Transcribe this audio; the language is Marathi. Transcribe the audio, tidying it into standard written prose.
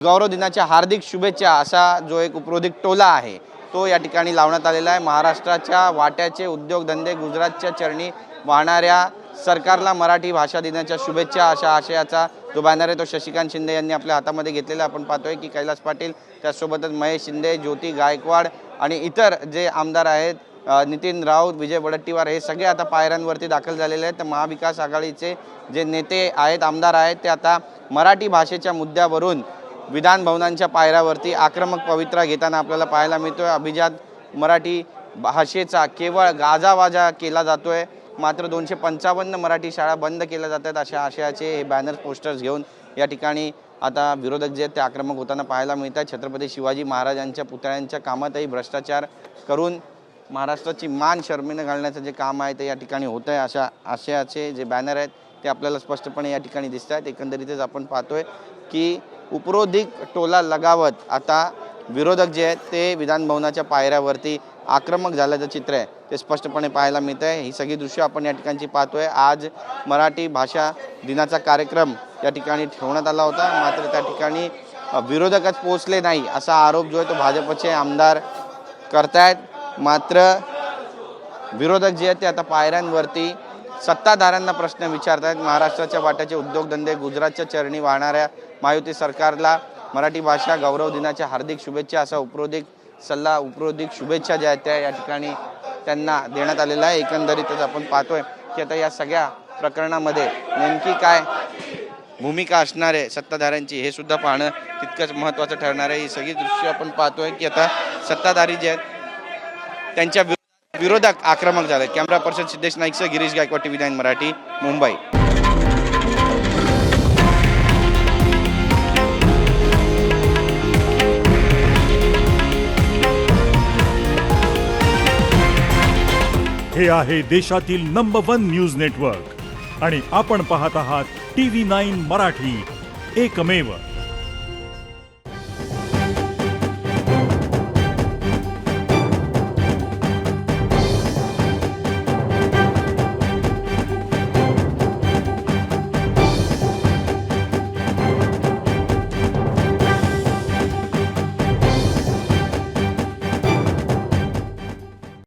गौरव दिनाच्या हार्दिक शुभेच्छा असा जो एक उपरोधिक टोला आहे तो या ठिकाणी लावण्यात आलेला आहे। महाराष्ट्राच्या वाट्याचे उद्योगधंदे गुजरातच्या चरणी वाहणाऱ्या सरकारला मराठी भाषा दिनाच्या शुभेच्छा अशा आशयाचा जो बॅनर आहे तो शशिकांत शिंदे यांनी आपल्या हातामध्ये घेतलेला आपण पाहतोय की कैलास पाटील त्यासोबतच महेश शिंदे, ज्योती गायकवाड आणि इतर जे आमदार आहेत नितीन राऊत, विजय वडेट्टीवार हे सगळे आता पायऱ्यांवरती दाखल झालेले आहेत। तर महाविकास आघाडीचे जे नेते आहेत आमदार आहेत ते आता मराठी भाषेच्या मुद्द्यावरून विधान भवनांच्या पायऱ्यावरती आक्रमक पवित्रा घेताना आपल्याला पाहायला मिळतोय। अभिजात मराठी भाषेचा केवळ गाजावाजा केला जातोय, मात्र 255 मराठी शाळा बंद केल्या जातात अशा आशयाचे हे बॅनर पोस्टर्स घेऊन या ठिकाणी आता विरोधक जे ते आक्रमक होताना पाहायला मिळतात। छत्रपती शिवाजी महाराजांच्या पुतळ्यांच्या कामातही भ्रष्टाचार करून महाराष्ट्राची मान शर्मेने घालण्याचं जे काम आहे ते या ठिकाणी होत आहे अशा आशयाचे जे बॅनर आहेत ते आपल्याला स्पष्टपणे या ठिकाणी दिसत आहेत। एकंदरीतच आपण पाहतोय की उपरोधिक टोला लगावत आता विरोधक जे आहेत ते विधान भवनाच्या पायऱ्यावरती आक्रमक झाल्याचं चित्र आहे ते स्पष्टपणे पाहायला मिळत आहे। ही सगळी दृश्य आपण या ठिकाणची पाहतोय। आज मराठी भाषा दिनाचा कार्यक्रम या ठिकाणी ठेवण्यात आला होता, मात्र त्या ठिकाणी विरोधकच पोहोचले नाही असा आरोप जो आहे तो भाजपचे आमदार करतायत। मात्र विरोधक जे आहेत ते आता पायऱ्यांवरती सत्ताधाऱ्यांना प्रश्न विचारत आहेत। महाराष्ट्राच्या वाट्याचे उद्योगधंदे गुजरातच्या चरणी वाहणाऱ्या महायुती सरकारला मराठी भाषा गौरव दिनाच्या हार्दिक शुभेच्छा असा उपरोधिक शुभेच्छा ज्या आहेत त्या या ठिकाणी त्यांना देण्यात आलेला आहे। एकंदरीतच आपण पाहतोय की आता या सगळ्या प्रकरणामध्ये नेमकी काय भूमिका असणार आहे सत्ताधाऱ्यांची हे सुद्धा पाहणं तितकंच महत्त्वाचं ठरणार आहे। ही सगळी दृश्य आपण पाहतोय की आता सत्ताधारी जे आहेत त्यांच्या विरोधक आक्रमक झाले। कॅमेरा पर्सन सिद्धेश नाईकसह गिरीश गायकवाड, TV9 मराठी, मुंबई। हे आहे देशातील नंबर 1 न्यूज नेटवर्क आणि आपण पाहत आहात TV9 मराठी, एकमेव।